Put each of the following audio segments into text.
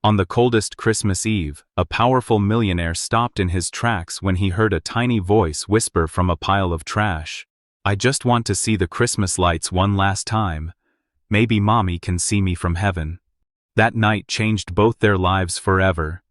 On the coldest Christmas Eve, a powerful millionaire stopped in his tracks when he heard a tiny voice whisper from a pile of trash. "I just want to see the Christmas lights one last time. Maybe Mommy can see me from heaven." That night changed both their lives forever.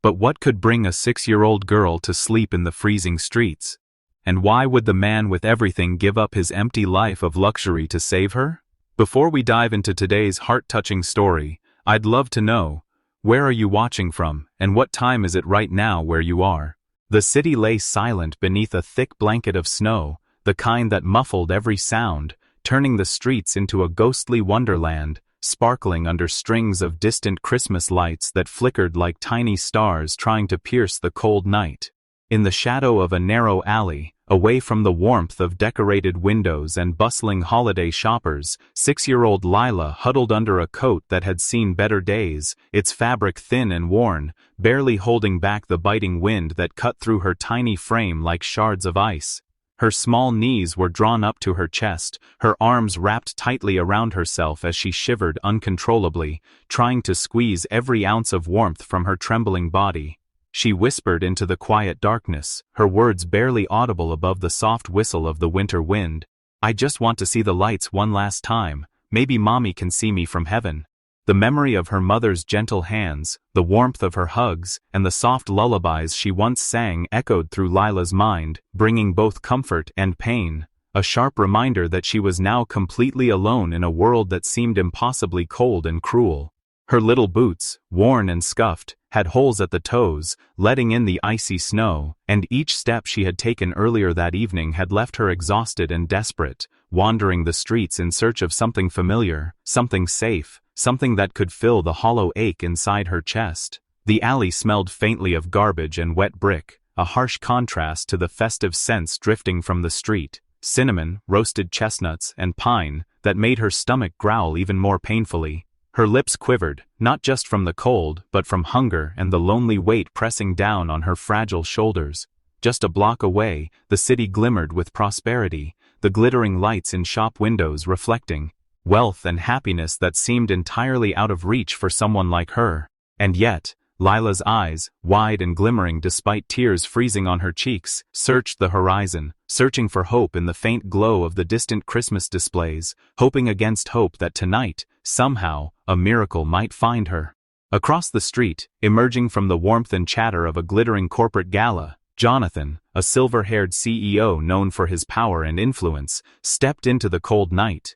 But what could bring a 6-year-old girl to sleep in the freezing streets? And why would the man with everything give up his empty life of luxury to save her? Before we dive into today's heart-touching story, I'd love to know, where are you watching from, and what time is it right now where you are? The city lay silent beneath a thick blanket of snow, the kind that muffled every sound, turning the streets into a ghostly wonderland, sparkling under strings of distant Christmas lights that flickered like tiny stars trying to pierce the cold night. In the shadow of a narrow alley, away from the warmth of decorated windows and bustling holiday shoppers, 6-year-old Lila huddled under a coat that had seen better days, its fabric thin and worn, barely holding back the biting wind that cut through her tiny frame like shards of ice. Her small knees were drawn up to her chest, her arms wrapped tightly around herself as she shivered uncontrollably, trying to squeeze every ounce of warmth from her trembling body. She whispered into the quiet darkness, her words barely audible above the soft whistle of the winter wind. "I just want to see the lights one last time. Maybe Mommy can see me from heaven." The memory of her mother's gentle hands, the warmth of her hugs, and the soft lullabies she once sang echoed through Lila's mind, bringing both comfort and pain, a sharp reminder that she was now completely alone in a world that seemed impossibly cold and cruel. Her little boots, worn and scuffed, had holes at the toes, letting in the icy snow, and each step she had taken earlier that evening had left her exhausted and desperate, wandering the streets in search of something familiar, something safe, something that could fill the hollow ache inside her chest. The alley smelled faintly of garbage and wet brick, a harsh contrast to the festive scents drifting from the street, cinnamon, roasted chestnuts, and pine, that made her stomach growl even more painfully. Her lips quivered, not just from the cold, but from hunger and the lonely weight pressing down on her fragile shoulders. Just a block away, the city glimmered with prosperity, the glittering lights in shop windows reflecting wealth and happiness that seemed entirely out of reach for someone like her. And yet, Lila's eyes, wide and glimmering despite tears freezing on her cheeks, searched the horizon, searching for hope in the faint glow of the distant Christmas displays, hoping against hope that tonight, somehow, a miracle might find her. Across the street, emerging from the warmth and chatter of a glittering corporate gala, Jonathan, a silver-haired CEO known for his power and influence, stepped into the cold night.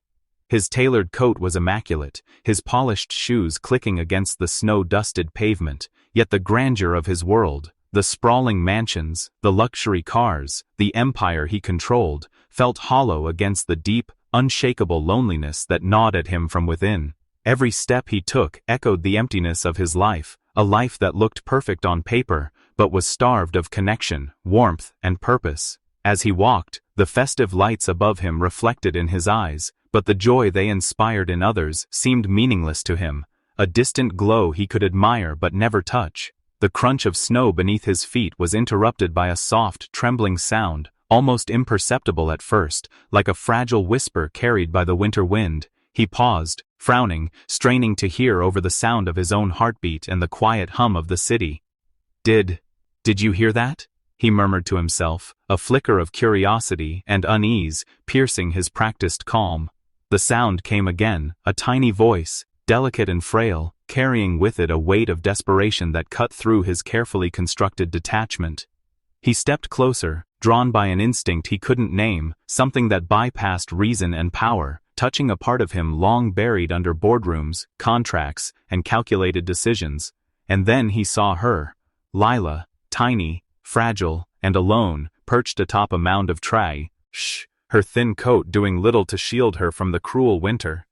His tailored coat was immaculate, his polished shoes clicking against the snow-dusted pavement, yet the grandeur of his world, the sprawling mansions, the luxury cars, the empire he controlled, felt hollow against the deep, unshakable loneliness that gnawed at him from within. Every step he took echoed the emptiness of his life, a life that looked perfect on paper, but was starved of connection, warmth, and purpose. As he walked, the festive lights above him reflected in his eyes, but the joy they inspired in others seemed meaningless to him, a distant glow he could admire but never touch. The crunch of snow beneath his feet was interrupted by a soft, trembling sound, almost imperceptible at first, like a fragile whisper carried by the winter wind. He paused, frowning, straining to hear over the sound of his own heartbeat and the quiet hum of the city. Did you hear that?" he murmured to himself, a flicker of curiosity and unease piercing his practiced calm. The sound came again, a tiny voice, delicate and frail, carrying with it a weight of desperation that cut through his carefully constructed detachment. He stepped closer, drawn by an instinct he couldn't name, something that bypassed reason and power, touching a part of him long buried under boardrooms, contracts, and calculated decisions. And then he saw her, Lila, tiny, fragile, and alone, perched atop a mound of trash, her thin coat doing little to shield her from the cruel winter.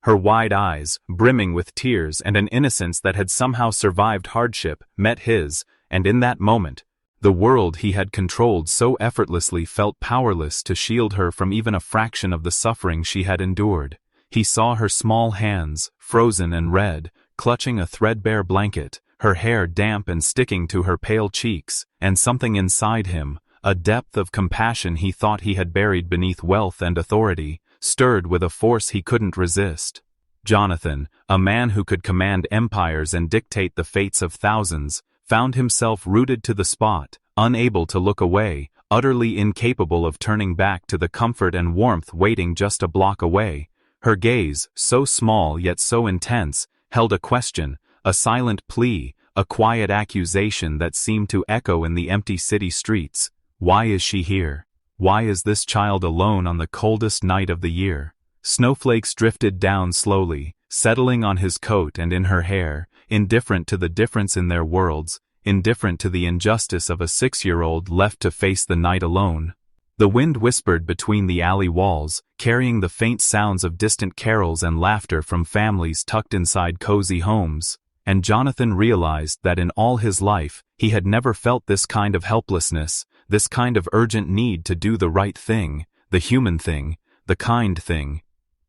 Her wide eyes, brimming with tears and an innocence that had somehow survived hardship, met his, and in that moment, the world he had controlled so effortlessly felt powerless to shield her from even a fraction of the suffering she had endured. He saw her small hands, frozen and red, clutching a threadbare blanket, her hair damp and sticking to her pale cheeks, and something inside him, a depth of compassion he thought he had buried beneath wealth and authority, stirred with a force he couldn't resist. Jonathan, a man who could command empires and dictate the fates of thousands, found himself rooted to the spot, unable to look away, utterly incapable of turning back to the comfort and warmth waiting just a block away. Her gaze, so small yet so intense, held a question, a silent plea, a quiet accusation that seemed to echo in the empty city streets. Why is she here? Why is this child alone on the coldest night of the year? Snowflakes drifted down slowly, settling on his coat and in her hair, indifferent to the difference in their worlds, indifferent to the injustice of a 6-year-old left to face the night alone. The wind whispered between the alley walls, carrying the faint sounds of distant carols and laughter from families tucked inside cozy homes, and Jonathan realized that in all his life, he had never felt this kind of helplessness, this kind of urgent need to do the right thing, the human thing, the kind thing.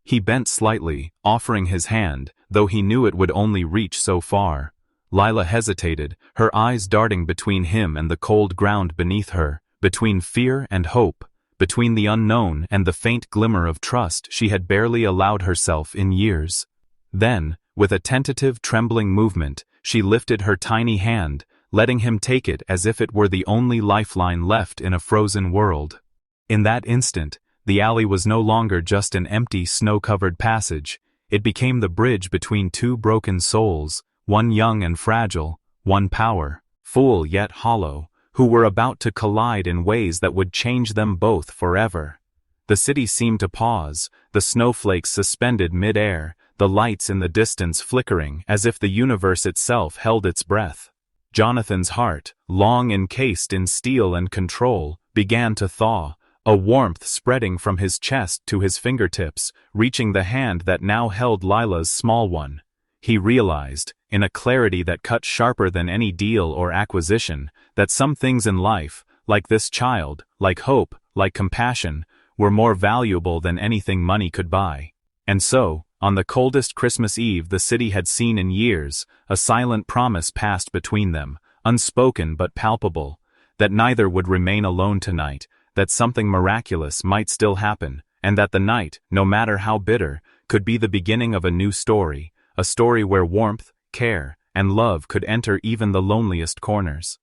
He bent slightly, offering his hand, though he knew it would only reach so far. Lila hesitated, her eyes darting between him and the cold ground beneath her, between fear and hope, between the unknown and the faint glimmer of trust she had barely allowed herself in years. Then, with a tentative, trembling movement, she lifted her tiny hand, letting him take it as if it were the only lifeline left in a frozen world. In that instant, the alley was no longer just an empty, snow-covered passage. It became the bridge between two broken souls, one young and fragile, one powerful yet hollow, who were about to collide in ways that would change them both forever. The city seemed to pause, the snowflakes suspended mid-air, the lights in the distance flickering as if the universe itself held its breath. Jonathan's heart, long encased in steel and control, began to thaw, a warmth spreading from his chest to his fingertips, reaching the hand that now held Lila's small one. He realized, in a clarity that cut sharper than any deal or acquisition, that some things in life, like this child, like hope, like compassion, were more valuable than anything money could buy. And so, on the coldest Christmas Eve the city had seen in years, a silent promise passed between them, unspoken but palpable, that neither would remain alone tonight, that something miraculous might still happen, and that the night, no matter how bitter, could be the beginning of a new story, a story where warmth, care, and love could enter even the loneliest corners.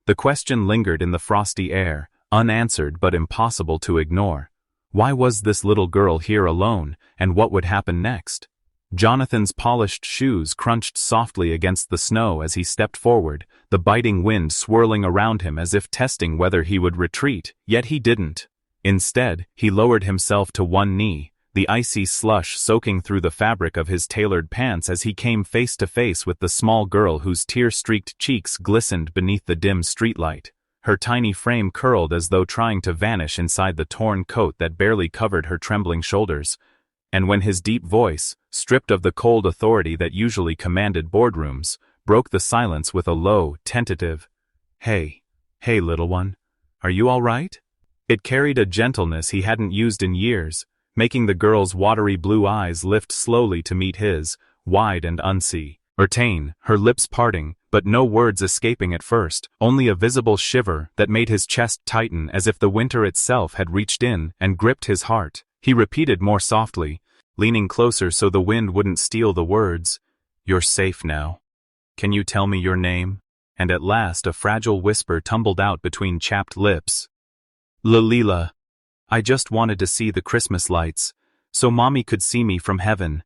The question lingered in the frosty air, unanswered but impossible to ignore. Why was this little girl here alone, and what would happen next? Jonathan's polished shoes crunched softly against the snow as he stepped forward, the biting wind swirling around him as if testing whether he would retreat, yet he didn't. Instead, he lowered himself to one knee, the icy slush soaking through the fabric of his tailored pants as he came face to face with the small girl whose tear-streaked cheeks glistened beneath the dim streetlight. Her tiny frame curled as though trying to vanish inside the torn coat that barely covered her trembling shoulders. And when his deep voice, stripped of the cold authority that usually commanded boardrooms, broke the silence with a low, tentative, "Hey, little one, are you all right?" It carried a gentleness he hadn't used in years, making the girl's watery blue eyes lift slowly to meet his, wide and uncertain, her lips parting, but no words escaping at first, only a visible shiver that made his chest tighten as if the winter itself had reached in and gripped his heart. He repeated more softly, leaning closer so the wind wouldn't steal the words, "You're safe now. Can you tell me your name?" And at last a fragile whisper tumbled out between chapped lips. "Lila. I just wanted to see the Christmas lights, so Mommy could see me from heaven."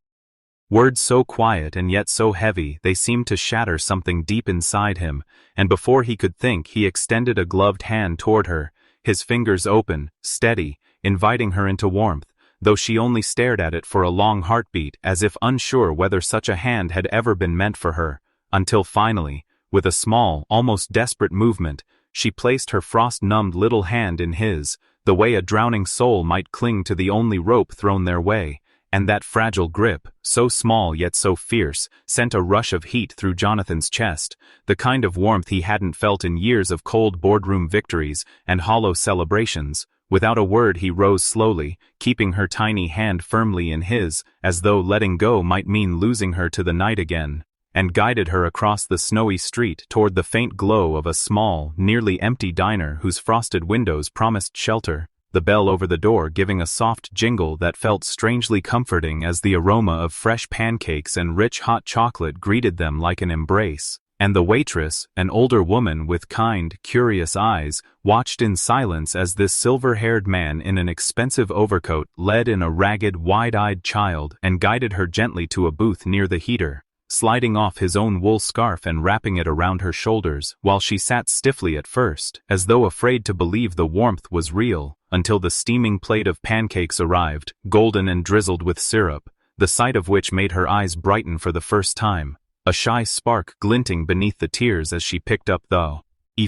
Words so quiet and yet so heavy they seemed to shatter something deep inside him, and before he could think he extended a gloved hand toward her, his fingers open, steady, inviting her into warmth, though she only stared at it for a long heartbeat as if unsure whether such a hand had ever been meant for her, until finally, with a small, almost desperate movement, she placed her frost-numbed little hand in his, the way a drowning soul might cling to the only rope thrown their way, and that fragile grip, so small yet so fierce, sent a rush of heat through Jonathan's chest, the kind of warmth he hadn't felt in years of cold boardroom victories and hollow celebrations. Without a word he rose slowly, keeping her tiny hand firmly in his, as though letting go might mean losing her to the night again, and guided her across the snowy street toward the faint glow of a small, nearly empty diner whose frosted windows promised shelter. the bell over the door giving a soft jingle that felt strangely comforting as the aroma of fresh pancakes and rich hot chocolate greeted them like an embrace. And the waitress, an older woman with kind, curious eyes, watched in silence as this silver-haired man in an expensive overcoat led in a ragged, wide-eyed child and guided her gently to a booth near the heater, sliding off his own wool scarf and wrapping it around her shoulders while she sat stiffly at first, as though afraid to believe the warmth was real, until the steaming plate of pancakes arrived, golden and drizzled with syrup, the sight of which made her eyes brighten for the first time, a shy spark glinting beneath the tears as she picked up the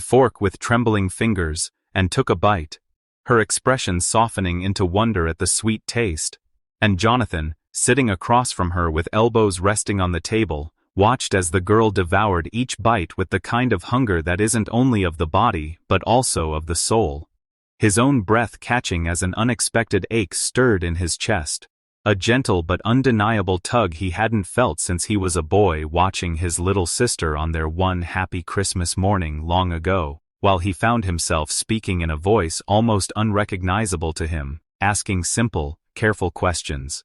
fork with trembling fingers and took a bite, her expression softening into wonder at the sweet taste. And Jonathan, sitting across from her with elbows resting on the table, watched as the girl devoured each bite with the kind of hunger that isn't only of the body but also of the soul. His own breath catching as an unexpected ache stirred in his chest. A gentle but undeniable tug he hadn't felt since he was a boy watching his little sister on their one happy Christmas morning long ago, while he found himself speaking in a voice almost unrecognizable to him, asking simple, careful questions.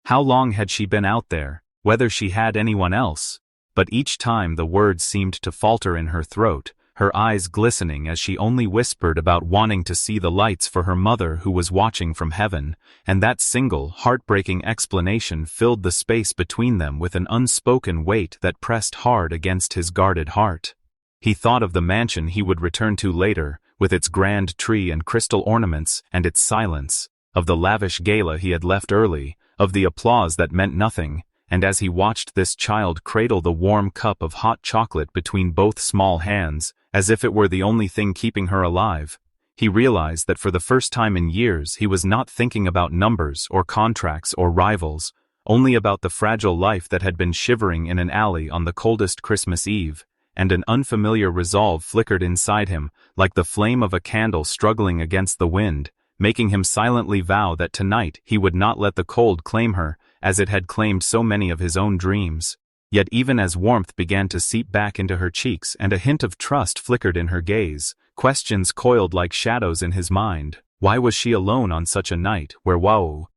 How long had she been out there, whether she had anyone else? But each time the words seemed to falter in her throat, her eyes glistening as she only whispered about wanting to see the lights for her mother who was watching from heaven, and that single, heartbreaking explanation filled the space between them with an unspoken weight that pressed hard against his guarded heart. He thought of the mansion he would return to later, with its grand tree and crystal ornaments and its silence, of the lavish gala he had left early, of the applause that meant nothing, and as he watched this child cradle the warm cup of hot chocolate between both small hands, as if it were the only thing keeping her alive, he realized that for the first time in years he was not thinking about numbers or contracts or rivals, only about the fragile life that had been shivering in an alley on the coldest Christmas Eve, and an unfamiliar resolve flickered inside him, like the flame of a candle struggling against the wind, making him silently vow that tonight he would not let the cold claim her, as it had claimed so many of his own dreams. Yet even as warmth began to seep back into her cheeks and a hint of trust flickered in her gaze, questions coiled like shadows in his mind. Why was she alone on such a night, where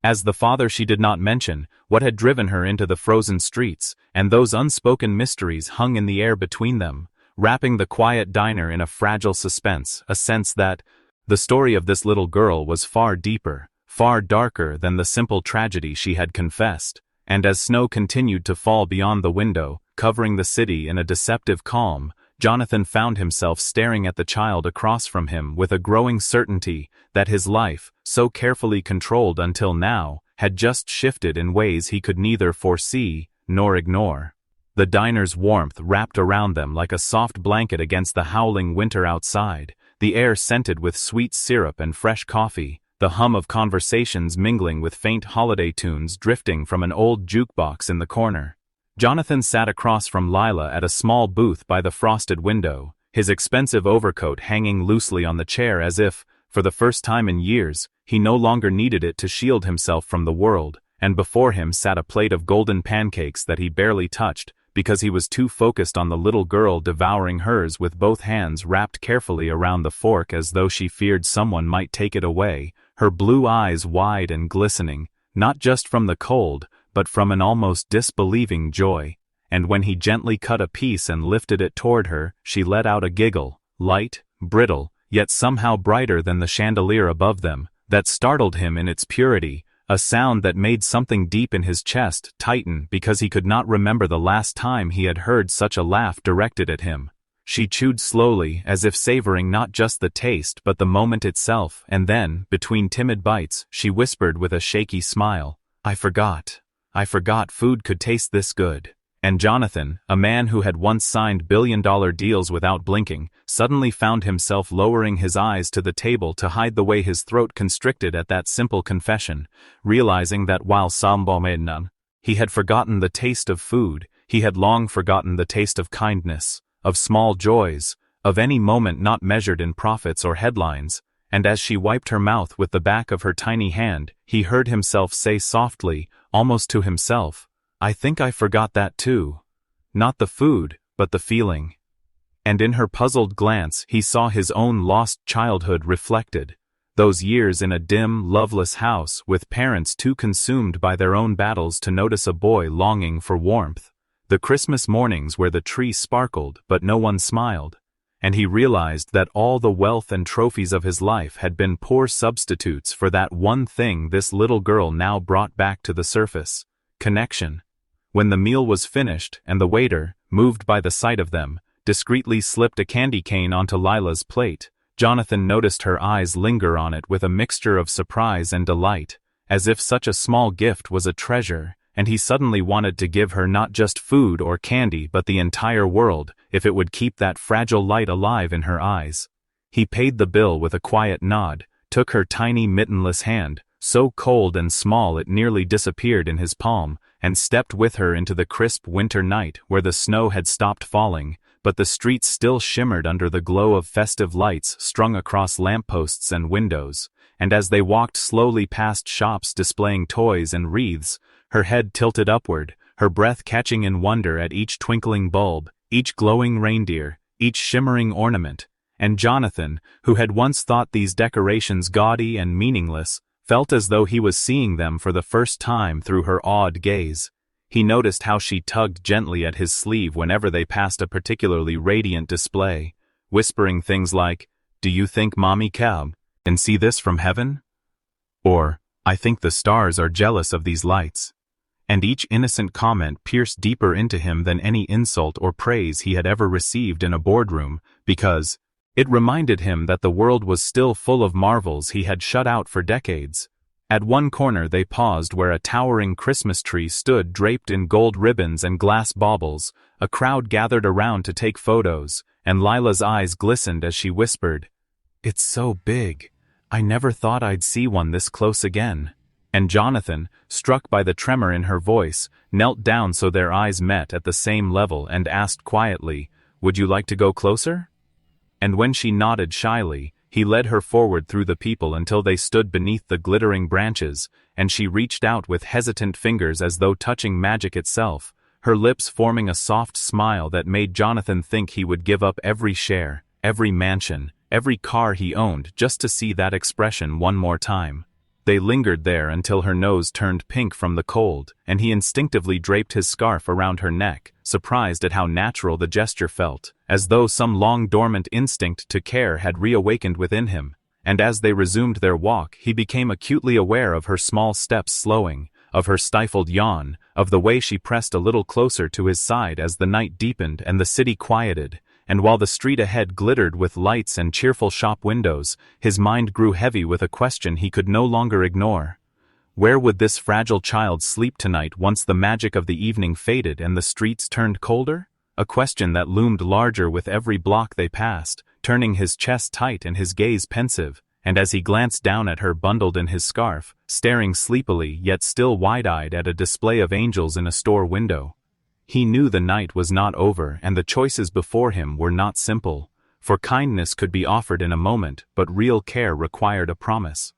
as the father she did not mention, what had driven her into the frozen streets, and those unspoken mysteries hung in the air between them, wrapping the quiet diner in a fragile suspense, a sense that the story of this little girl was far deeper, far darker than the simple tragedy she had confessed. And as snow continued to fall beyond the window, covering the city in a deceptive calm, Jonathan found himself staring at the child across from him with a growing certainty that his life, so carefully controlled until now, had just shifted in ways he could neither foresee nor ignore. The diner's warmth wrapped around them like a soft blanket against the howling winter outside, the air scented with sweet syrup and fresh coffee, the hum of conversations mingling with faint holiday tunes drifting from an old jukebox in the corner. Jonathan sat across from Lila at a small booth by the frosted window, his expensive overcoat hanging loosely on the chair as if, for the first time in years, he no longer needed it to shield himself from the world, and before him sat a plate of golden pancakes that he barely touched, because he was too focused on the little girl devouring hers with both hands wrapped carefully around the fork as though she feared someone might take it away, her blue eyes wide and glistening, not just from the cold, but from an almost disbelieving joy. And when he gently cut a piece and lifted it toward her, she let out a giggle, light, brittle, yet somehow brighter than the chandelier above them, that startled him in its purity, a sound that made something deep in his chest tighten because he could not remember the last time he had heard such a laugh directed at him. She chewed slowly, as if savoring not just the taste but the moment itself, and then, between timid bites, she whispered with a shaky smile, I forgot food could taste this good." And Jonathan, a man who had once signed billion-dollar deals without blinking, suddenly found himself lowering his eyes to the table to hide the way his throat constricted at that simple confession, realizing that while he had forgotten the taste of food, he had long forgotten the taste of kindness, of small joys, of any moment not measured in profits or headlines, and as she wiped her mouth with the back of her tiny hand, he heard himself say softly, almost to himself, I think I forgot that too. Not the food, but the feeling. And in her puzzled glance he saw his own lost childhood reflected, Those years in a dim, loveless house with parents too consumed by their own battles to notice a boy longing for warmth. The Christmas mornings where the tree sparkled but no one smiled. And he realized that all the wealth and trophies of his life had been poor substitutes for that one thing this little girl now brought back to the surface: connection. When the meal was finished and the waiter, moved by the sight of them, discreetly slipped a candy cane onto Lila's plate, Jonathan noticed her eyes linger on it with a mixture of surprise and delight, as if such a small gift was a treasure, and he suddenly wanted to give her not just food or candy but the entire world, if it would keep that fragile light alive in her eyes. He paid the bill with a quiet nod, took her tiny mittenless hand, so cold and small it nearly disappeared in his palm, and stepped with her into the crisp winter night where the snow had stopped falling, but the streets still shimmered under the glow of festive lights strung across lampposts and windows, and as they walked slowly past shops displaying toys and wreaths, her head tilted upward, her breath catching in wonder at each twinkling bulb, each glowing reindeer, each shimmering ornament, and Jonathan, who had once thought these decorations gaudy and meaningless, felt as though he was seeing them for the first time through her awed gaze. He noticed how she tugged gently at his sleeve whenever they passed a particularly radiant display, whispering things like, "Do you think Mommy can see this from heaven?" Or, "I think the stars are jealous of these lights." And each innocent comment pierced deeper into him than any insult or praise he had ever received in a boardroom, because it reminded him that the world was still full of marvels he had shut out for decades. At one corner they paused where a towering Christmas tree stood draped in gold ribbons and glass baubles. A crowd gathered around to take photos, and Lila's eyes glistened as she whispered, "It's so big. I never thought I'd see one this close again." And Jonathan, struck by the tremor in her voice, knelt down so their eyes met at the same level and asked quietly, "Would you like to go closer?" And when she nodded shyly, he led her forward through the people until they stood beneath the glittering branches, and she reached out with hesitant fingers as though touching magic itself, her lips forming a soft smile that made Jonathan think he would give up every share, every mansion, every car he owned just to see that expression one more time. They lingered there until her nose turned pink from the cold, and he instinctively draped his scarf around her neck, surprised at how natural the gesture felt, as though some long-dormant instinct to care had reawakened within him. And as they resumed their walk, he became acutely aware of her small steps slowing, of her stifled yawn, of the way she pressed a little closer to his side as the night deepened and the city quieted. And while the street ahead glittered with lights and cheerful shop windows, his mind grew heavy with a question he could no longer ignore. Where would this fragile child sleep tonight once the magic of the evening faded and the streets turned colder? A question that loomed larger with every block they passed, turning his chest tight and his gaze pensive, and as he glanced down at her bundled in his scarf, staring sleepily yet still wide-eyed at a display of angels in a store window. He knew the night was not over and the choices before him were not simple, for kindness could be offered in a moment but real care required a promise.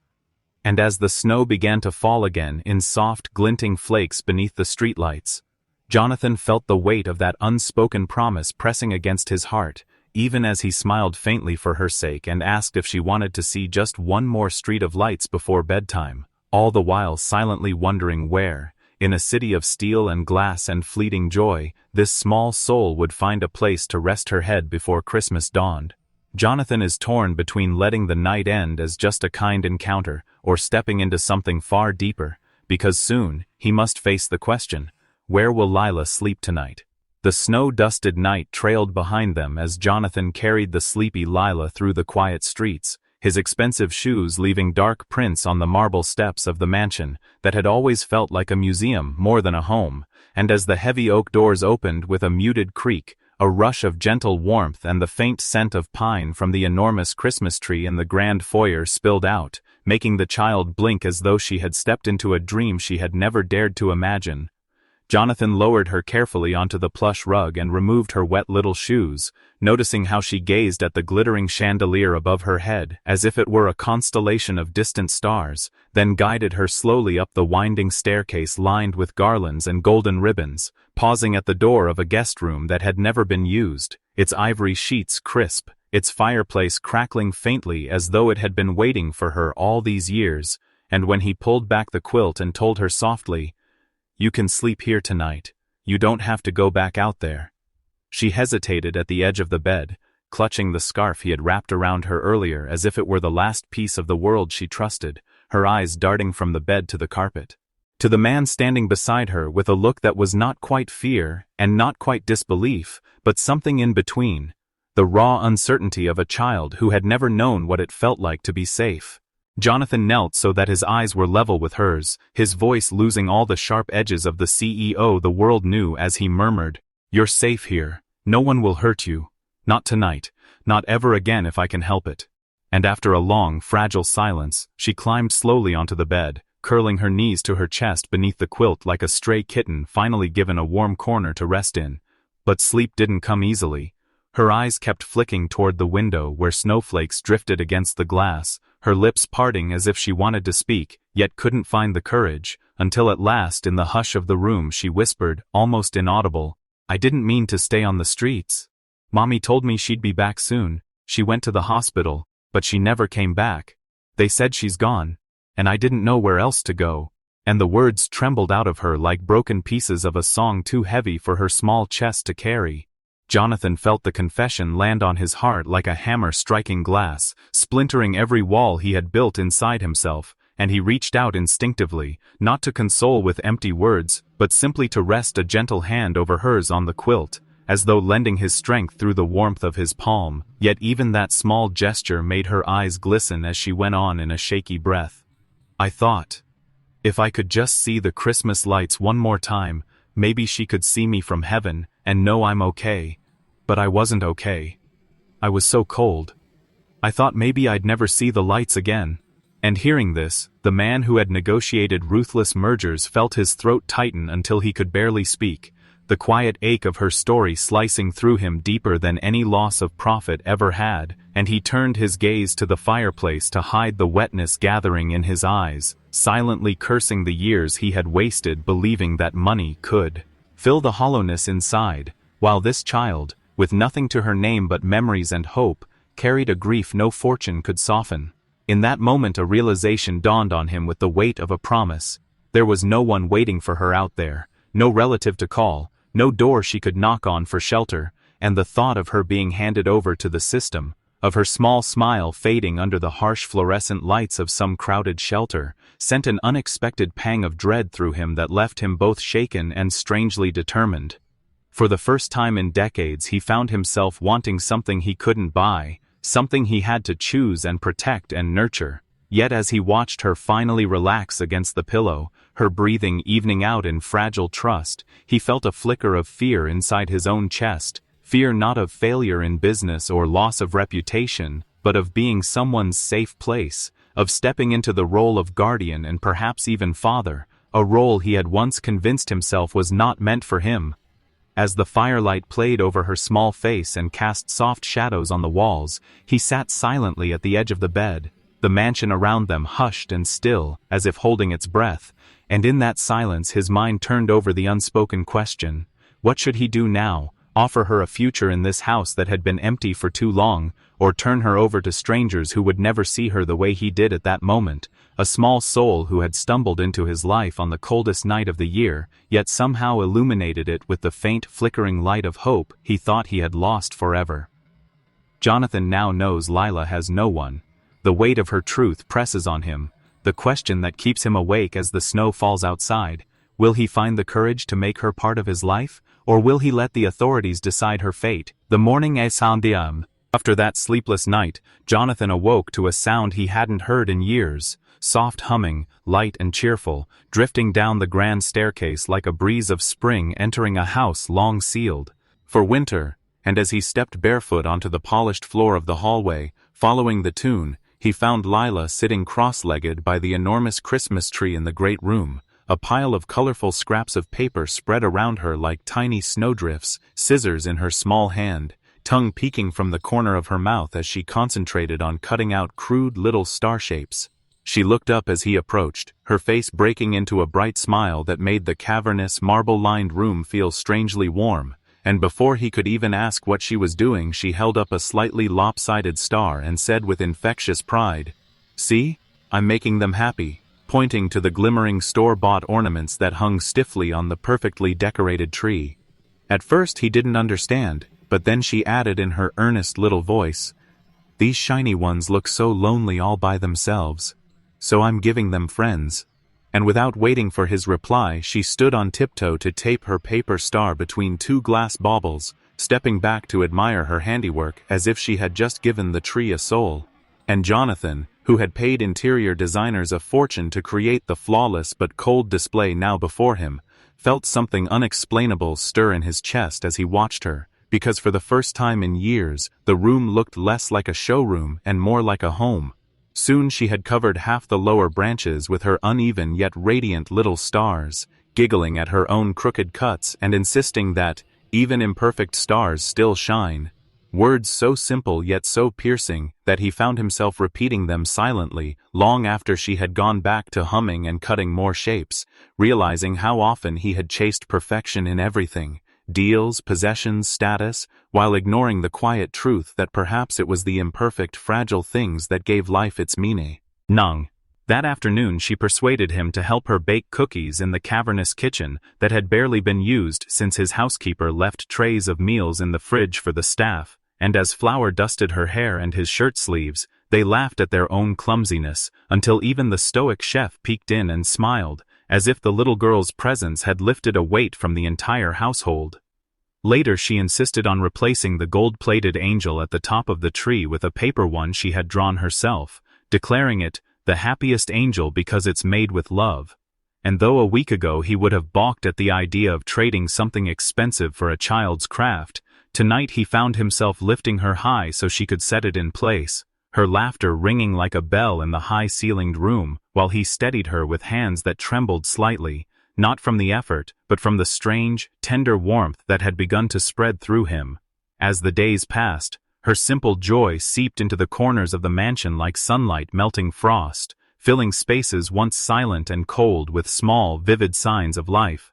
And as the snow began to fall again in soft, glinting flakes beneath the streetlights, Jonathan felt the weight of that unspoken promise pressing against his heart, even as he smiled faintly for her sake and asked if she wanted to see just one more street of lights before bedtime, all the while silently wondering where, in a city of steel and glass and fleeting joy, this small soul would find a place to rest her head before Christmas dawned. Jonathan is torn between letting the night end as just a kind encounter or stepping into something far deeper, because soon he must face the question, where will Lila sleep tonight? The snow-dusted night trailed behind them as Jonathan carried the sleepy Lila through the quiet streets, his expensive shoes leaving dark prints on the marble steps of the mansion that had always felt like a museum more than a home, and as the heavy oak doors opened with a muted creak, a rush of gentle warmth and the faint scent of pine from the enormous Christmas tree in the grand foyer spilled out, making the child blink as though she had stepped into a dream she had never dared to imagine. Jonathan lowered her carefully onto the plush rug and removed her wet little shoes, noticing how she gazed at the glittering chandelier above her head as if it were a constellation of distant stars, then guided her slowly up the winding staircase lined with garlands and golden ribbons, pausing at the door of a guest room that had never been used, its ivory sheets crisp, its fireplace crackling faintly as though it had been waiting for her all these years, and when he pulled back the quilt and told her softly, "You can sleep here tonight. You don't have to go back out there." She hesitated at the edge of the bed, clutching the scarf he had wrapped around her earlier as if it were the last piece of the world she trusted, her eyes darting from the bed to the carpet. To the man standing beside her with a look that was not quite fear and not quite disbelief, but something in between, the raw uncertainty of a child who had never known what it felt like to be safe. Jonathan knelt so that his eyes were level with hers, his voice losing all the sharp edges of the CEO the world knew as he murmured, "You're safe here. No one will hurt you. Not tonight. Not ever again if I can help it." And after a long, fragile silence, she climbed slowly onto the bed, curling her knees to her chest beneath the quilt like a stray kitten finally given a warm corner to rest in. But sleep didn't come easily. Her eyes kept flicking toward the window where snowflakes drifted against the glass, her lips parting as if she wanted to speak, yet couldn't find the courage, until at last in the hush of the room she whispered, almost inaudible, "I didn't mean to stay on the streets. Mommy told me she'd be back soon. She went to the hospital, but she never came back. They said she's gone, and I didn't know where else to go." And the words trembled out of her like broken pieces of a song too heavy for her small chest to carry. Jonathan felt the confession land on his heart like a hammer striking glass, splintering every wall he had built inside himself, and he reached out instinctively, not to console with empty words, but simply to rest a gentle hand over hers on the quilt, as though lending his strength through the warmth of his palm, yet even that small gesture made her eyes glisten as she went on in a shaky breath. "I thought, if I could just see the Christmas lights one more time, maybe she could see me from heaven, and know I'm okay. But I wasn't okay. I was so cold. I thought maybe I'd never see the lights again." And hearing this, the man who had negotiated ruthless mergers felt his throat tighten until he could barely speak, the quiet ache of her story slicing through him deeper than any loss of profit ever had, and he turned his gaze to the fireplace to hide the wetness gathering in his eyes, silently cursing the years he had wasted believing that money could fill the hollowness inside, while this child, with nothing to her name but memories and hope, carried a grief no fortune could soften. In that moment a realization dawned on him with the weight of a promise. There was no one waiting for her out there, no relative to call, no door she could knock on for shelter, and the thought of her being handed over to the system, of her small smile fading under the harsh fluorescent lights of some crowded shelter, sent an unexpected pang of dread through him that left him both shaken and strangely determined. For the first time in decades he found himself wanting something he couldn't buy, something he had to choose and protect and nurture. Yet as he watched her finally relax against the pillow, her breathing evening out in fragile trust, he felt a flicker of fear inside his own chest, fear not of failure in business or loss of reputation, but of being someone's safe place, of stepping into the role of guardian and perhaps even father, a role he had once convinced himself was not meant for him. As the firelight played over her small face and cast soft shadows on the walls, he sat silently at the edge of the bed, the mansion around them hushed and still, as if holding its breath, and in that silence his mind turned over the unspoken question. What should he do now? Offer her a future in this house that had been empty for too long, or turn her over to strangers who would never see her the way he did at that moment, a small soul who had stumbled into his life on the coldest night of the year, yet somehow illuminated it with the faint flickering light of hope he thought he had lost forever. Jonathan now knows Lila has no one. The weight of her truth presses on him, the question that keeps him awake as the snow falls outside. Will he find the courage to make her part of his life, or will he let the authorities decide her fate? The morning after that sleepless night, Jonathan awoke to a sound he hadn't heard in years, soft humming, light and cheerful, drifting down the grand staircase like a breeze of spring entering a house long sealed for winter, and as he stepped barefoot onto the polished floor of the hallway, following the tune, he found Lila sitting cross-legged by the enormous Christmas tree in the great room, a pile of colorful scraps of paper spread around her like tiny snowdrifts, scissors in her small hand, tongue peeking from the corner of her mouth as she concentrated on cutting out crude little star shapes. She looked up as he approached, her face breaking into a bright smile that made the cavernous, marble-lined room feel strangely warm, and before he could even ask what she was doing, she held up a slightly lopsided star and said with infectious pride, "See? I'm making them happy," pointing to the glimmering store-bought ornaments that hung stiffly on the perfectly decorated tree. At first he didn't understand, but then she added in her earnest little voice, "These shiny ones look so lonely all by themselves. So I'm giving them friends." And without waiting for his reply, she stood on tiptoe to tape her paper star between two glass baubles, stepping back to admire her handiwork as if she had just given the tree a soul. And Jonathan, who had paid interior designers a fortune to create the flawless but cold display now before him, felt something unexplainable stir in his chest as he watched her, because for the first time in years, the room looked less like a showroom and more like a home. Soon she had covered half the lower branches with her uneven yet radiant little stars, giggling at her own crooked cuts and insisting that, even imperfect stars still shine. Words so simple yet so piercing that he found himself repeating them silently long after she had gone back to humming and cutting more shapes, realizing how often he had chased perfection in everything, deals, possessions, status, while ignoring the quiet truth that perhaps it was the imperfect, fragile things that gave life its meaning. That afternoon she persuaded him to help her bake cookies in the cavernous kitchen that had barely been used since his housekeeper left trays of meals in the fridge for the staff, and as flour dusted her hair and his shirt sleeves, they laughed at their own clumsiness, until even the stoic chef peeked in and smiled, as if the little girl's presence had lifted a weight from the entire household. Later she insisted on replacing the gold-plated angel at the top of the tree with a paper one she had drawn herself, declaring it the happiest angel because it's made with love. And though a week ago he would have balked at the idea of trading something expensive for a child's craft, tonight he found himself lifting her high so she could set it in place, her laughter ringing like a bell in the high-ceilinged room, while he steadied her with hands that trembled slightly, not from the effort, but from the strange, tender warmth that had begun to spread through him. As the days passed, her simple joy seeped into the corners of the mansion like sunlight melting frost, filling spaces once silent and cold with small, vivid signs of life.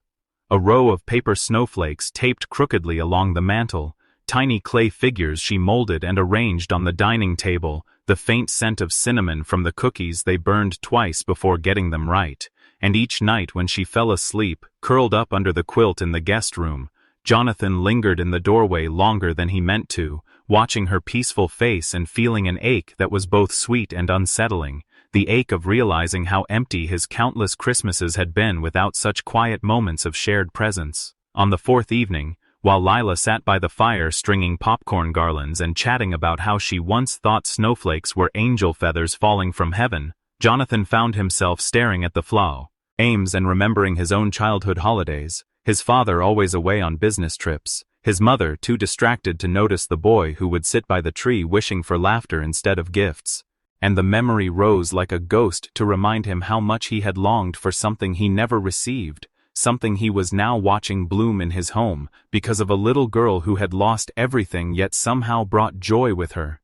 A row of paper snowflakes taped crookedly along the mantel, tiny clay figures she molded and arranged on the dining table, the faint scent of cinnamon from the cookies they burned twice before getting them right. And each night when she fell asleep, curled up under the quilt in the guest room, Jonathan lingered in the doorway longer than he meant to, watching her peaceful face and feeling an ache that was both sweet and unsettling, the ache of realizing how empty his countless Christmases had been without such quiet moments of shared presence. On the fourth evening, while Lila sat by the fire stringing popcorn garlands and chatting about how she once thought snowflakes were angel feathers falling from heaven, Jonathan found himself staring at the flames and remembering his own childhood holidays, his father always away on business trips, his mother too distracted to notice the boy who would sit by the tree wishing for laughter instead of gifts. And the memory rose like a ghost to remind him how much he had longed for something he never received, something he was now watching bloom in his home, because of a little girl who had lost everything yet somehow brought joy with her.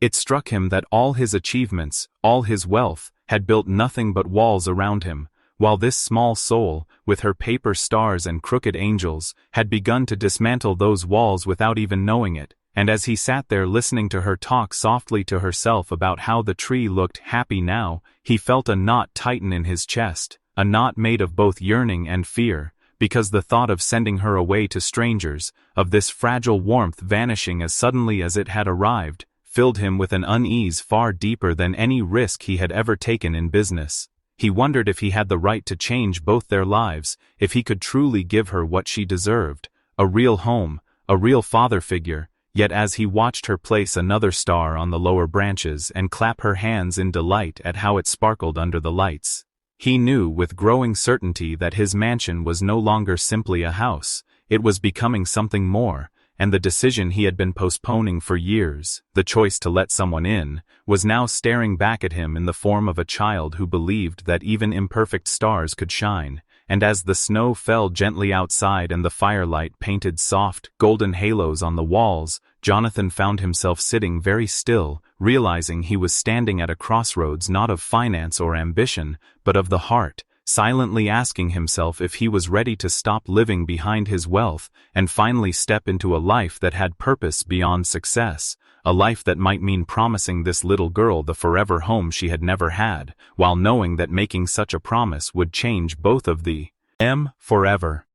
It struck him that all his achievements, all his wealth, had built nothing but walls around him, while this small soul, with her paper stars and crooked angels, had begun to dismantle those walls without even knowing it. And as he sat there listening to her talk softly to herself about how the tree looked happy now, he felt a knot tighten in his chest, a knot made of both yearning and fear, because the thought of sending her away to strangers, of this fragile warmth vanishing as suddenly as it had arrived, filled him with an unease far deeper than any risk he had ever taken in business. He wondered if he had the right to change both their lives, if he could truly give her what she deserved, a real home, a real father figure. Yet as he watched her place another star on the lower branches and clap her hands in delight at how it sparkled under the lights, he knew with growing certainty that his mansion was no longer simply a house, it was becoming something more, and the decision he had been postponing for years, the choice to let someone in, was now staring back at him in the form of a child who believed that even imperfect stars could shine. And as the snow fell gently outside and the firelight painted soft, golden halos on the walls, Jonathan found himself sitting very still, realizing he was standing at a crossroads not of finance or ambition, but of the heart, silently asking himself if he was ready to stop living behind his wealth and finally step into a life that had purpose beyond success, a life that might mean promising this little girl the forever home she had never had, while knowing that making such a promise would change both of them forever.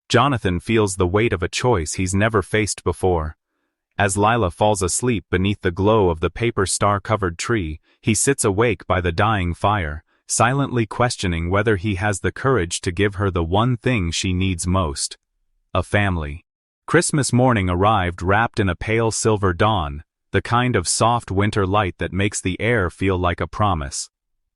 Jonathan feels the weight of a choice he's never faced before. As Lila falls asleep beneath the glow of the paper star-covered tree, he sits awake by the dying fire, silently questioning whether he has the courage to give her the one thing she needs most: a family. Christmas morning arrived wrapped in a pale silver dawn, the kind of soft winter light that makes the air feel like a promise.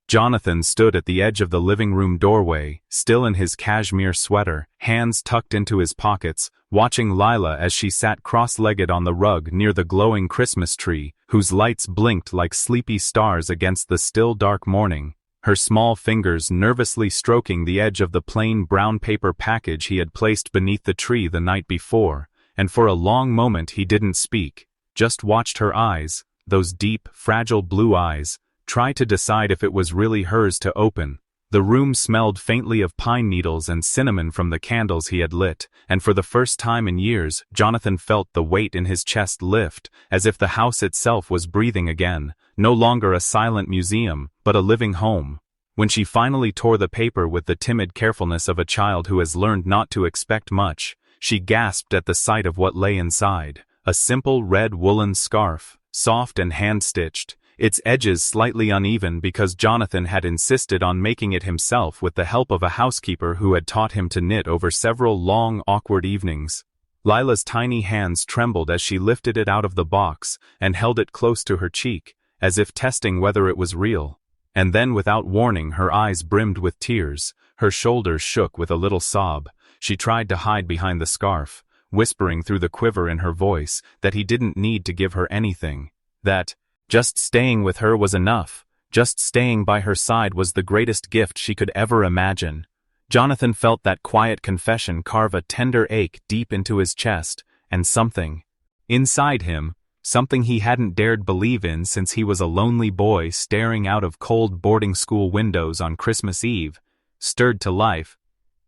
Jonathan stood at the edge of the living room doorway, still in his cashmere sweater, hands tucked into his pockets, watching Lila as she sat cross-legged on the rug near the glowing Christmas tree, whose lights blinked like sleepy stars against the still dark morning, her small fingers nervously stroking the edge of the plain brown paper package he had placed beneath the tree the night before, and for a long moment he didn't speak, just watched her eyes, those deep, fragile blue eyes, try to decide if it was really hers to open. The room smelled faintly of pine needles and cinnamon from the candles he had lit, and for the first time in years, Jonathan felt the weight in his chest lift, as if the house itself was breathing again, no longer a silent museum, but a living home. When she finally tore the paper with the timid carefulness of a child who has learned not to expect much, she gasped at the sight of what lay inside: a simple red woolen scarf, soft and hand-stitched, its edges slightly uneven because Jonathan had insisted on making it himself with the help of a housekeeper who had taught him to knit over several long, awkward evenings. Lila's tiny hands trembled as she lifted it out of the box and held it close to her cheek, as if testing whether it was real. And then, without warning, her eyes brimmed with tears, her shoulders shook with a little sob. She tried to hide behind the scarf, whispering through the quiver in her voice that he didn't need to give her anything, that just staying with her was enough, just staying by her side was the greatest gift she could ever imagine. Jonathan felt that quiet confession carve a tender ache deep into his chest, and something inside him, something he hadn't dared believe in since he was a lonely boy staring out of cold boarding school windows on Christmas Eve, stirred to life.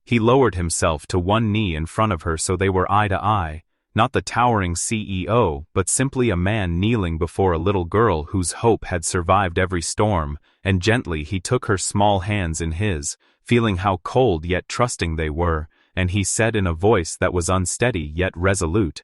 He lowered himself to one knee in front of her so they were eye to eye, not the towering CEO, but simply a man kneeling before a little girl whose hope had survived every storm, and gently he took her small hands in his, feeling how cold yet trusting they were, and he said in a voice that was unsteady yet resolute,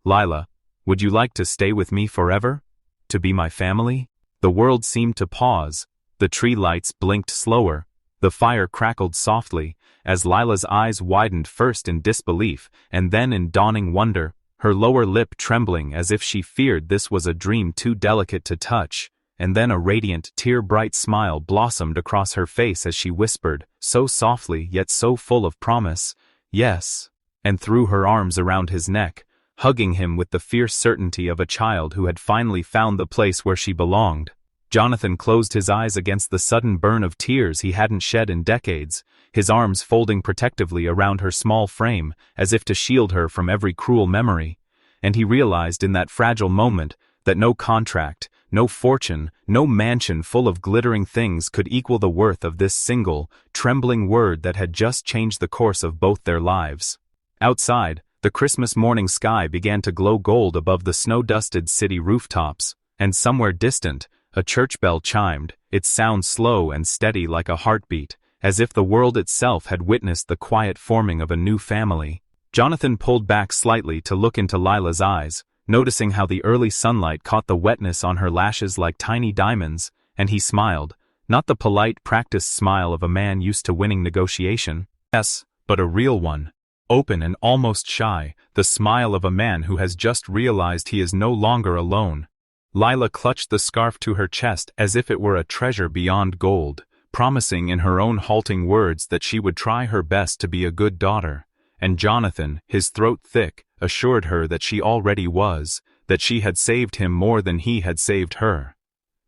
"Lila, would you like to stay with me forever? To be my family?" The world seemed to pause, the tree lights blinked slower, the fire crackled softly, as Lila's eyes widened first in disbelief and then in dawning wonder, her lower lip trembling as if she feared this was a dream too delicate to touch, and then a radiant, tear-bright smile blossomed across her face as she whispered, so softly yet so full of promise, "Yes," and threw her arms around his neck, hugging him with the fierce certainty of a child who had finally found the place where she belonged. Jonathan closed his eyes against the sudden burn of tears he hadn't shed in decades, his arms folding protectively around her small frame, as if to shield her from every cruel memory, and he realized in that fragile moment that no contract, no fortune, no mansion full of glittering things could equal the worth of this single, trembling word that had just changed the course of both their lives. Outside, the Christmas morning sky began to glow gold above the snow-dusted city rooftops, and somewhere distant, a church bell chimed, its sound slow and steady like a heartbeat, as if the world itself had witnessed the quiet forming of a new family. Jonathan pulled back slightly to look into Lila's eyes, noticing how the early sunlight caught the wetness on her lashes like tiny diamonds, and he smiled, not the polite, practiced smile of a man used to winning negotiation, yes, but a real one, open and almost shy, the smile of a man who has just realized he is no longer alone. Lila clutched the scarf to her chest as if it were a treasure beyond gold, promising in her own halting words that she would try her best to be a good daughter, and Jonathan, his throat thick, assured her that she already was, that she had saved him more than he had saved her.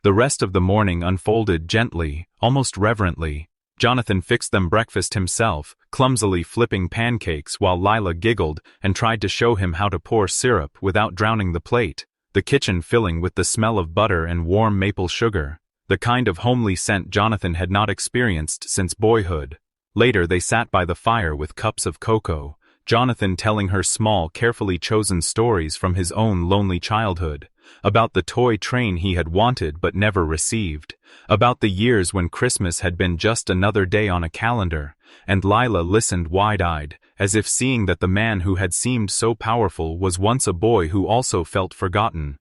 The rest of the morning unfolded gently, almost reverently. Jonathan fixed them breakfast himself, clumsily flipping pancakes while Lila giggled and tried to show him how to pour syrup without drowning the plate, the kitchen filling with the smell of butter and warm maple sugar, the kind of homely scent Jonathan had not experienced since boyhood. Later they sat by the fire with cups of cocoa, Jonathan telling her small, carefully chosen stories from his own lonely childhood, about the toy train he had wanted but never received, about the years when Christmas had been just another day on a calendar, and Lila listened wide-eyed, as if seeing that the man who had seemed so powerful was once a boy who also felt forgotten.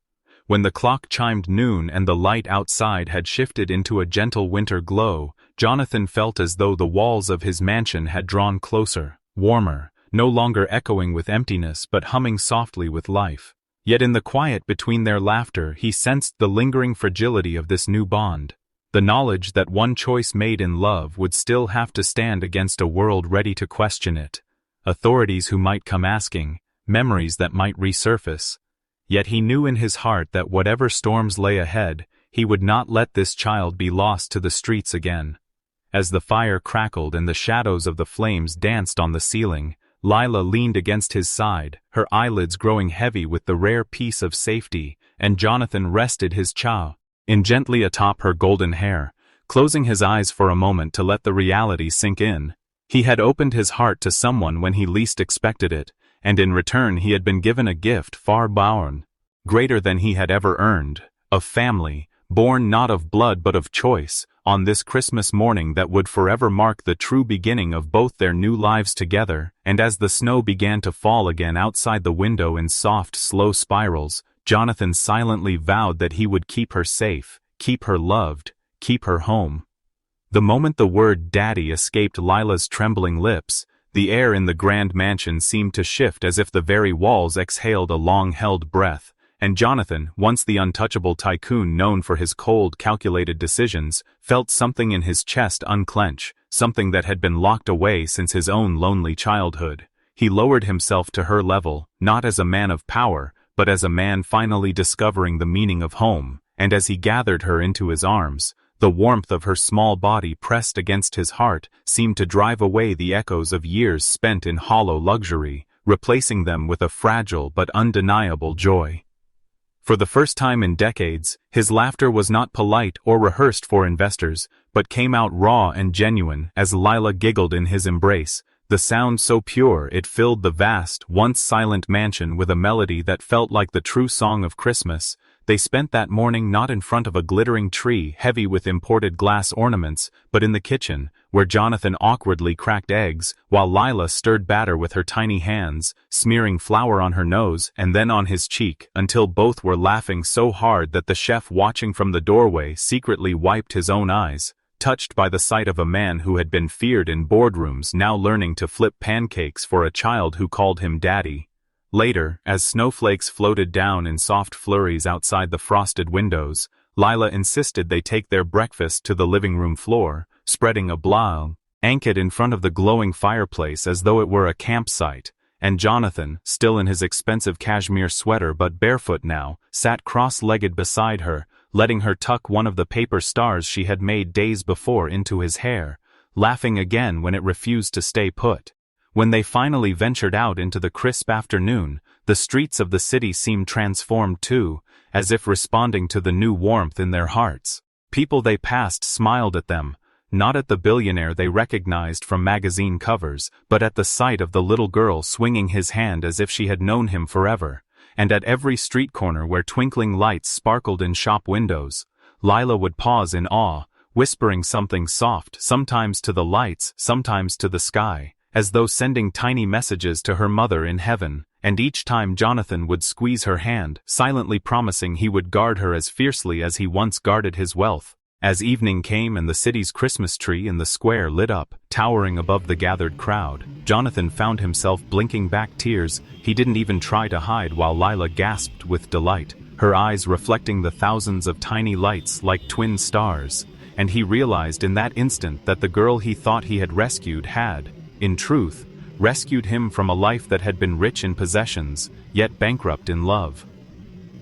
When the clock chimed noon and the light outside had shifted into a gentle winter glow, Jonathan felt as though the walls of his mansion had drawn closer, warmer, no longer echoing with emptiness but humming softly with life. Yet in the quiet between their laughter he sensed the lingering fragility of this new bond, the knowledge that one choice made in love would still have to stand against a world ready to question it, authorities who might come asking, memories that might resurface. Yet he knew in his heart that whatever storms lay ahead, he would not let this child be lost to the streets again. As the fire crackled and the shadows of the flames danced on the ceiling, Lila leaned against his side, her eyelids growing heavy with the rare peace of safety, and Jonathan rested his chin gently atop her golden hair, closing his eyes for a moment to let the reality sink in. He had opened his heart to someone when he least expected it, and in return he had been given a gift far greater than he had ever earned, of family, born not of blood but of choice, on this Christmas morning that would forever mark the true beginning of both their new lives together. And as the snow began to fall again outside the window in soft, slow spirals, Jonathan silently vowed that he would keep her safe, keep her loved, keep her home. The moment the word "Daddy" escaped Lila's trembling lips, the air in the grand mansion seemed to shift as if the very walls exhaled a long-held breath, and Jonathan, once the untouchable tycoon known for his cold, calculated decisions, felt something in his chest unclench, something that had been locked away since his own lonely childhood. He lowered himself to her level, not as a man of power, but as a man finally discovering the meaning of home, and as he gathered her into his arms, the warmth of her small body pressed against his heart seemed to drive away the echoes of years spent in hollow luxury, replacing them with a fragile but undeniable joy. For the first time in decades, his laughter was not polite or rehearsed for investors, but came out raw and genuine as Lila giggled in his embrace, the sound so pure it filled the vast, once silent mansion with a melody that felt like the true song of Christmas. They spent that morning not in front of a glittering tree heavy with imported glass ornaments, but in the kitchen, where Jonathan awkwardly cracked eggs, while Lila stirred batter with her tiny hands, smearing flour on her nose and then on his cheek, until both were laughing so hard that the chef watching from the doorway secretly wiped his own eyes, touched by the sight of a man who had been feared in boardrooms now learning to flip pancakes for a child who called him daddy. Later, as snowflakes floated down in soft flurries outside the frosted windows, Lila insisted they take their breakfast to the living room floor, spreading a blanket in front of the glowing fireplace as though it were a campsite, and Jonathan, still in his expensive cashmere sweater but barefoot now, sat cross-legged beside her, letting her tuck one of the paper stars she had made days before into his hair, laughing again when it refused to stay put. When they finally ventured out into the crisp afternoon, the streets of the city seemed transformed too, as if responding to the new warmth in their hearts. People they passed smiled at them, not at the billionaire they recognized from magazine covers, but at the sight of the little girl swinging his hand as if she had known him forever. And at every street corner where twinkling lights sparkled in shop windows, Lila would pause in awe, whispering something soft, sometimes to the lights, sometimes to the sky, as though sending tiny messages to her mother in heaven, and each time Jonathan would squeeze her hand, silently promising he would guard her as fiercely as he once guarded his wealth. As evening came and the city's Christmas tree in the square lit up, towering above the gathered crowd, Jonathan found himself blinking back tears he didn't even try to hide while Lila gasped with delight, her eyes reflecting the thousands of tiny lights like twin stars, and he realized in that instant that the girl he thought he had rescued had, in truth, rescued him from a life that had been rich in possessions, yet bankrupt in love.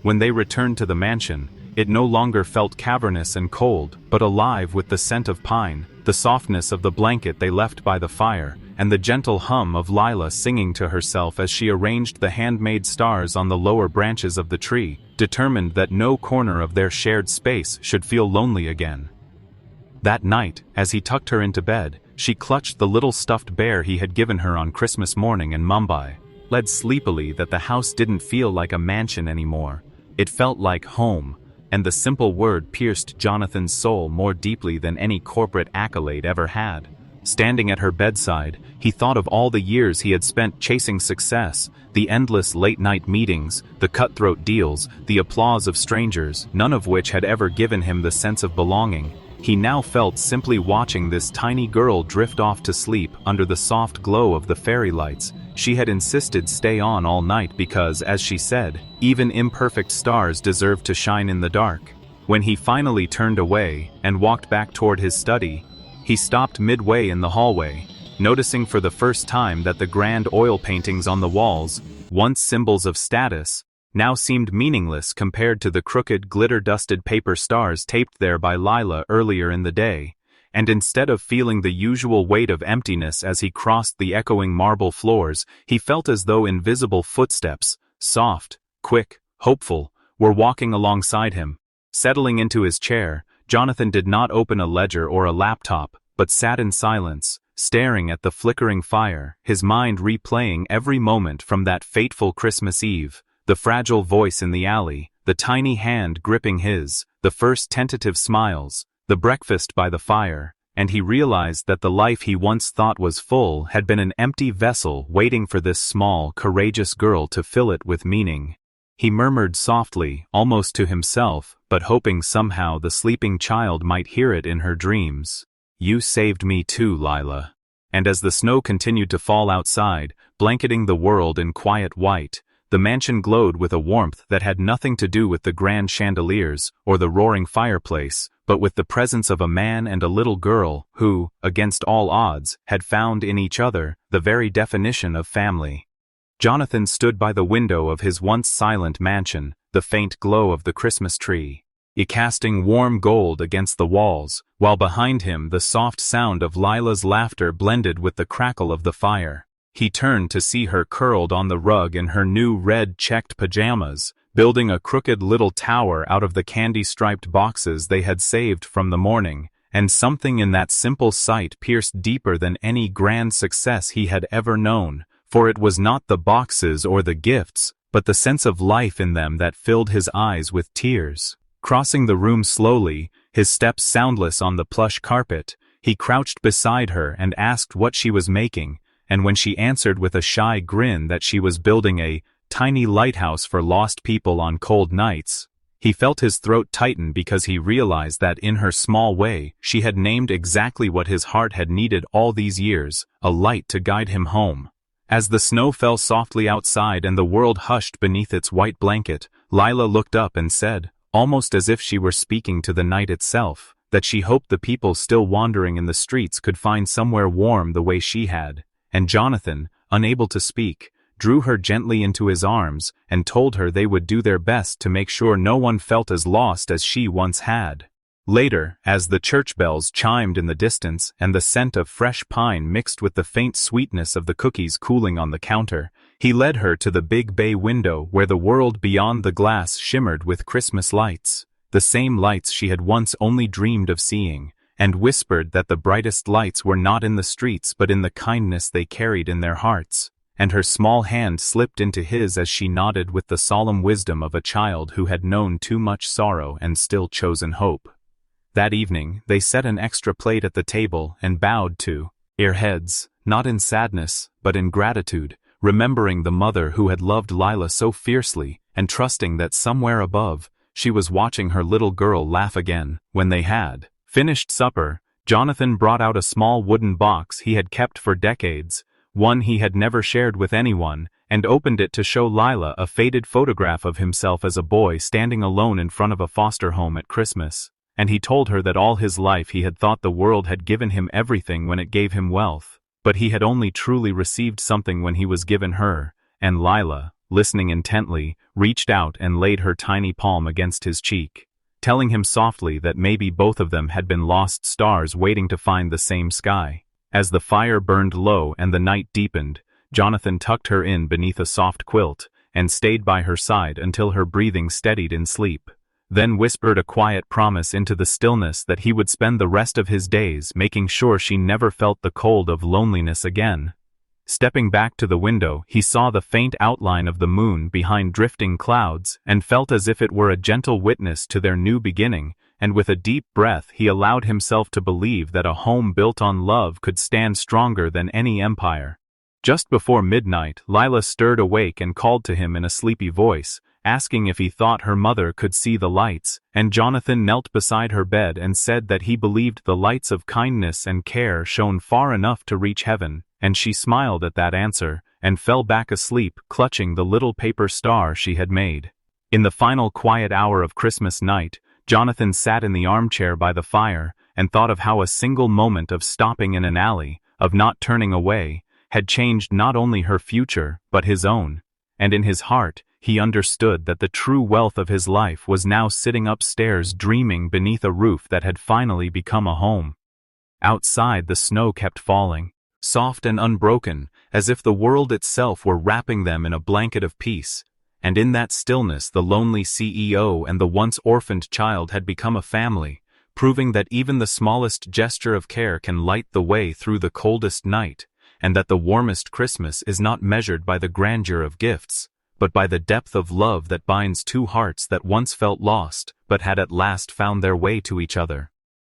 When they returned to the mansion, it no longer felt cavernous and cold, but alive with the scent of pine, the softness of the blanket they left by the fire, and the gentle hum of Lila singing to herself as she arranged the handmade stars on the lower branches of the tree, determined that no corner of their shared space should feel lonely again. That night, as he tucked her into bed, She clutched the little stuffed bear he had given her on Christmas morning in Mumbai, led sleepily that the house didn't feel like a mansion anymore. It felt like home, and the simple word pierced Jonathan's soul more deeply than any corporate accolade ever had. Standing at her bedside, he thought of all the years he had spent chasing success, the endless late-night meetings, the cutthroat deals, the applause of strangers, none of which had ever given him the sense of belonging. He now felt simply watching this tiny girl drift off to sleep under the soft glow of the fairy lights. She had insisted stay on all night because, as she said, even imperfect stars deserve to shine in the dark. When he finally turned away and walked back toward his study, he stopped midway in the hallway, noticing for the first time that the grand oil paintings on the walls, once symbols of status, now seemed meaningless compared to the crooked, glitter-dusted paper stars taped there by Lila earlier in the day. And instead of feeling the usual weight of emptiness as he crossed the echoing marble floors, he felt as though invisible footsteps, soft, quick, hopeful, were walking alongside him. Settling into his chair, Jonathan did not open a ledger or a laptop, but sat in silence, staring at the flickering fire, his mind replaying every moment from that fateful Christmas Eve. The fragile voice in the alley, the tiny hand gripping his, the first tentative smiles, the breakfast by the fire, and he realized that the life he once thought was full had been an empty vessel waiting for this small, courageous girl to fill it with meaning. He murmured softly, almost to himself, but hoping somehow the sleeping child might hear it in her dreams. "You saved me too, Lila." And as the snow continued to fall outside, blanketing the world in quiet white, the mansion glowed with a warmth that had nothing to do with the grand chandeliers or the roaring fireplace, but with the presence of a man and a little girl who, against all odds, had found in each other the very definition of family. Jonathan stood by the window of his once silent mansion, the faint glow of the Christmas tree, casting warm gold against the walls, while behind him the soft sound of Lila's laughter blended with the crackle of the fire. He turned to see her curled on the rug in her new red checked pajamas, building a crooked little tower out of the candy-striped boxes they had saved from the morning, and something in that simple sight pierced deeper than any grand success he had ever known, for it was not the boxes or the gifts, but the sense of life in them that filled his eyes with tears. Crossing the room slowly, his steps soundless on the plush carpet, he crouched beside her and asked what she was making, and when she answered with a shy grin that she was building a tiny lighthouse for lost people on cold nights, he felt his throat tighten because he realized that in her small way she had named exactly what his heart had needed all these years, a light to guide him home. As the snow fell softly outside and the world hushed beneath its white blanket, Lila looked up and said, almost as if she were speaking to the night itself, that she hoped the people still wandering in the streets could find somewhere warm the way she had. And Jonathan, unable to speak, drew her gently into his arms and told her they would do their best to make sure no one felt as lost as she once had. Later, as the church bells chimed in the distance and the scent of fresh pine mixed with the faint sweetness of the cookies cooling on the counter, he led her to the big bay window where the world beyond the glass shimmered with Christmas lights, the same lights she had once only dreamed of seeing, and whispered that the brightest lights were not in the streets but in the kindness they carried in their hearts, and her small hand slipped into his as she nodded with the solemn wisdom of a child who had known too much sorrow and still chosen hope. That evening, they set an extra plate at the table and bowed to their heads, not in sadness, but in gratitude, remembering the mother who had loved Lila so fiercely, and trusting that somewhere above, she was watching her little girl laugh again. When they had finished supper, Jonathan brought out a small wooden box he had kept for decades, one he had never shared with anyone, and opened it to show Lila a faded photograph of himself as a boy standing alone in front of a foster home at Christmas. And he told her that all his life he had thought the world had given him everything when it gave him wealth, but he had only truly received something when he was given her, and Lila, listening intently, reached out and laid her tiny palm against his cheek, telling him softly that maybe both of them had been lost stars waiting to find the same sky. As the fire burned low and the night deepened, Jonathan tucked her in beneath a soft quilt, and stayed by her side until her breathing steadied in sleep. then whispered a quiet promise into the stillness that he would spend the rest of his days making sure she never felt the cold of loneliness again. Stepping back to the window, he saw the faint outline of the moon behind drifting clouds and felt as if it were a gentle witness to their new beginning, and with a deep breath he allowed himself to believe that a home built on love could stand stronger than any empire. Just before midnight, Lila stirred awake and called to him in a sleepy voice, asking if he thought her mother could see the lights, and Jonathan knelt beside her bed and said that he believed the lights of kindness and care shone far enough to reach heaven, and she smiled at that answer, and fell back asleep, clutching the little paper star she had made. In the final quiet hour of Christmas night, Jonathan sat in the armchair by the fire, and thought of how a single moment of stopping in an alley, of not turning away, had changed not only her future, but his own, and in his heart, he understood that the true wealth of his life was now sitting upstairs dreaming beneath a roof that had finally become a home. Outside the snow kept falling, soft and unbroken, as if the world itself were wrapping them in a blanket of peace, and in that stillness the lonely CEO and the once orphaned child had become a family, proving that even the smallest gesture of care can light the way through the coldest night, and that the warmest Christmas is not measured by the grandeur of gifts, but by the depth of love that binds two hearts that once felt lost, but had at last found their way to each other.